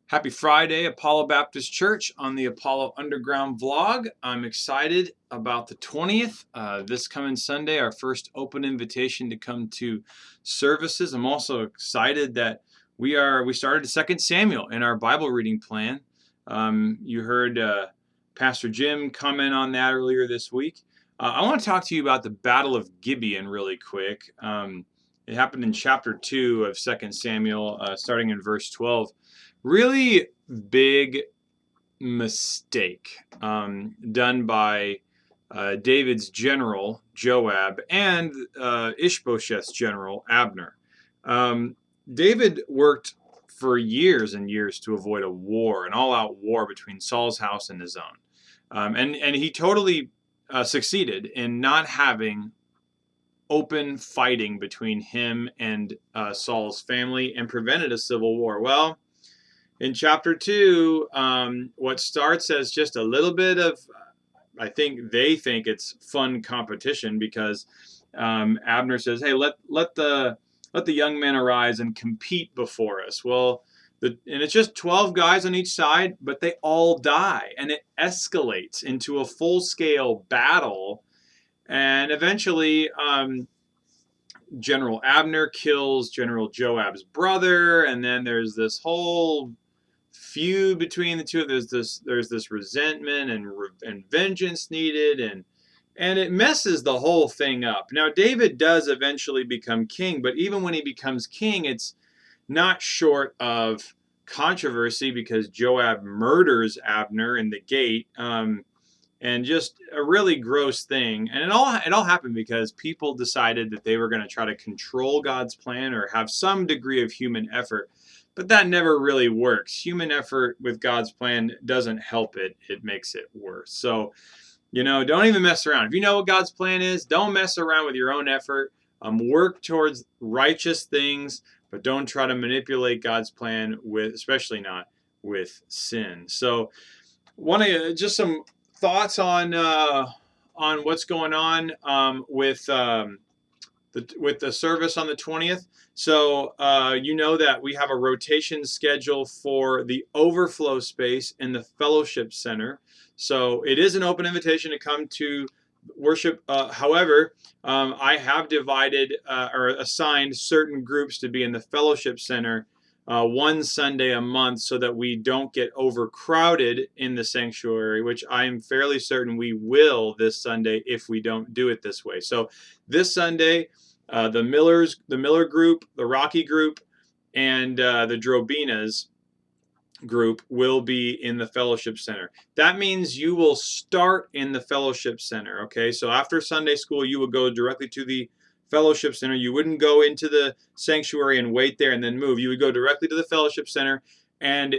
Happy Friday, Apollo Baptist Church on the Apollo Underground vlog. I'm excited about the 20th, this coming Sunday, our first open invitation to come to services. I'm also excited that we started 2 Samuel in our Bible reading plan. You heard Pastor Jim comment on that earlier this week. I want to talk to you about the Battle of Gibeon really quick. It happened in chapter 2 of 2 Samuel, starting in verse 12. Really big mistake done by David's general, Joab, and Ishbosheth's general, Abner. David worked for years and years to avoid a war, an all-out war between Saul's house and his own. And he totally succeeded in not having open fighting between him and Saul's family and prevented a civil war. Well, in chapter 2, what starts as just a little bit of, I think they think it's fun competition because Abner says, "Hey, let the young men arise and compete before us." Well, and it's just 12 guys on each side, but they all die, and it escalates into a full-scale battle, and eventually General Abner kills General Joab's brother, and then there's this whole feud between the two. There's this resentment and vengeance needed, and it messes the whole thing up. Now David does eventually become king, but even when he becomes king, it's not short of controversy because Joab murders Abner in the gate, and just a really gross thing. And it all happened because people decided that they were going to try to control God's plan or have some degree of human effort. But that never really works. Human effort with God's plan doesn't help it. It makes it worse. So, don't even mess around. If you know what God's plan is, don't mess around with your own effort. Work towards righteous things, but don't try to manipulate God's plan especially not with sin. So, just some thoughts on what's going on with the service on the 20th. So you know that we have a rotation schedule for the overflow space in the fellowship center. So it is an open invitation to come to worship. However, I have divided or assigned certain groups to be in the fellowship center one Sunday a month so that we don't get overcrowded in the sanctuary, which I'm fairly certain we will this Sunday if we don't do it this way. So this Sunday, the Miller group, the Rocky group, and the Drobinas group will be in the fellowship center. That means you will start in the fellowship center. Okay, so after Sunday school, you will go directly to the fellowship center. You wouldn't go into the sanctuary and wait there and then move. You would go directly to the fellowship center, and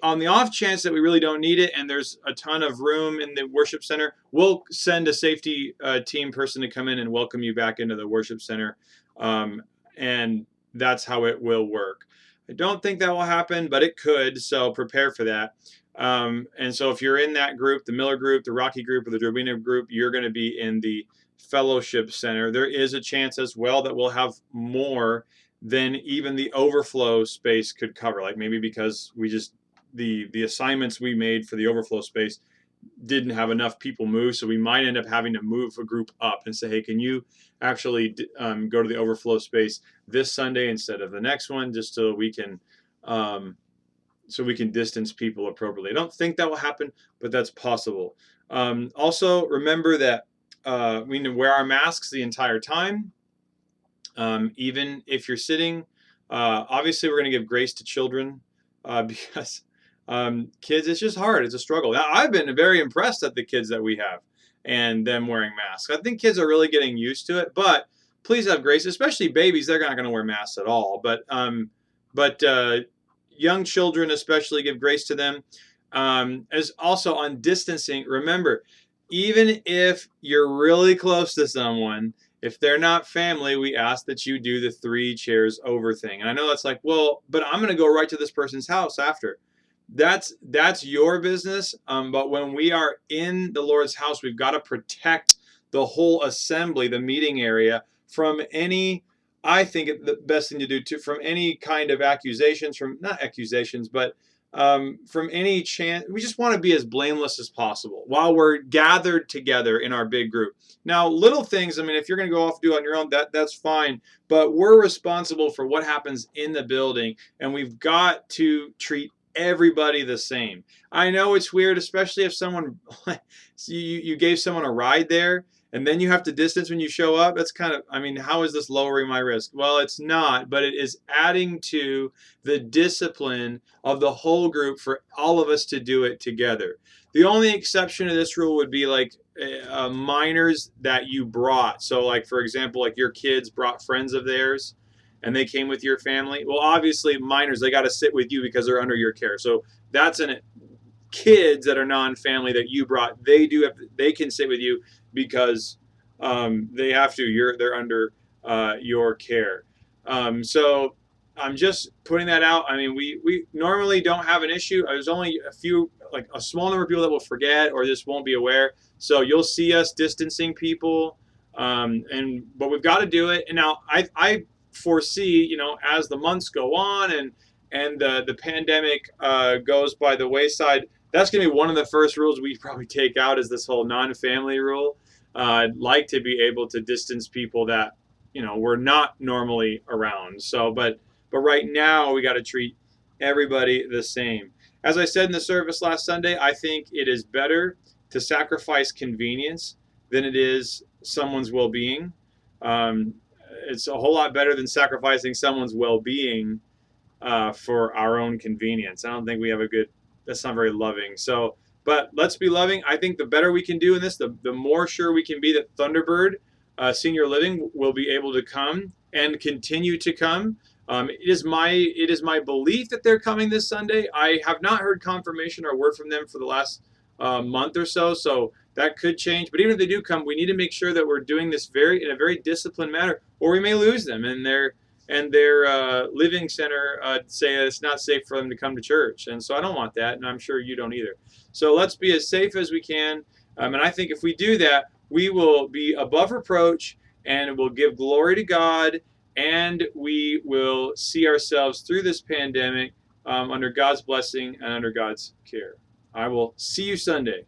on the off chance that we really don't need it and there's a ton of room in the worship center, we'll send a safety team person to come in and welcome you back into the worship center, and that's how it will work. I don't think that will happen, but it could, so prepare for that. And so if you're in that group, the Miller group, the Rocky group, or the Drobina group, you're going to be in the fellowship center. There is a chance as well that we'll have more than even the overflow space could cover. Like maybe because we just, the assignments we made for the overflow space didn't have enough people move, so we might end up having to move a group up and say, hey, can you actually go to the overflow space this Sunday instead of the next one, just so we can distance people appropriately. I don't think that will happen, but that's possible. Also, remember that we need to wear our masks the entire time, even if you're sitting. Obviously, we're going to give grace to children because kids, it's just hard. It's a struggle. Now, I've been very impressed at the kids that we have and them wearing masks. I think kids are really getting used to it, but please have grace, especially babies. They're not going to wear masks at all, but young children especially, give grace to them. As also on distancing, remember, even if you're really close to someone, if they're not family, we ask that you do the 3 chairs over thing. And I know that's like, well, but I'm going to go right to this person's house after. That's your business. But when we are in the Lord's house, we've got to protect the whole assembly, the meeting area, from any I think the best thing to do from any kind of accusations, from not accusations, but from any chance, we just want to be as blameless as possible while we're gathered together in our big group. Now, little things, I mean, if you're going to go off and do it on your own, that's fine. But we're responsible for what happens in the building, and we've got to treat everybody the same. I know it's weird, especially if someone you gave someone a ride there and then you have to distance when you show up. That's kind of, I mean, how is this lowering my risk? Well, it's not, but it is adding to the discipline of the whole group for all of us to do it together. The only exception to this rule would be like minors that you brought. So, like, for example, like your kids brought friends of theirs and they came with your family. Well, obviously, minors, they got to sit with you because they're under your care. So that's an kids that are non-family that you brought, they can sit with you because they have to. They're under your care. So I'm just putting that out. I mean, we normally don't have an issue. There's only a few, like a small number of people that will forget or just won't be aware. So you'll see us distancing people, but we've got to do it. And now I foresee, as the months go on and the pandemic goes by the wayside, that's going to be one of the first rules we probably take out is this whole non-family rule. I'd like to be able to distance people that we're not normally around. So, but right now we got to treat everybody the same. As I said in the service last Sunday, I think it is better to sacrifice convenience than it is someone's well-being. Um, it's a whole lot better than sacrificing someone's well-being for our own convenience. I don't think we have a good. That's not very loving. So, but let's be loving. I think the better we can do in this, the more sure we can be that Thunderbird Senior Living will be able to come and continue to come. It is my belief that they're coming this Sunday. I have not heard confirmation or word from them for the last month or so, so that could change. But even if they do come, we need to make sure that we're doing this in a very disciplined manner, or we may lose them and their living center say it's not safe for them to come to church. And so I don't want that, and I'm sure you don't either. So let's be as safe as we can. And I think if we do that, we will be above reproach and we'll give glory to God, and we will see ourselves through this pandemic under God's blessing and under God's care. I will see you Sunday.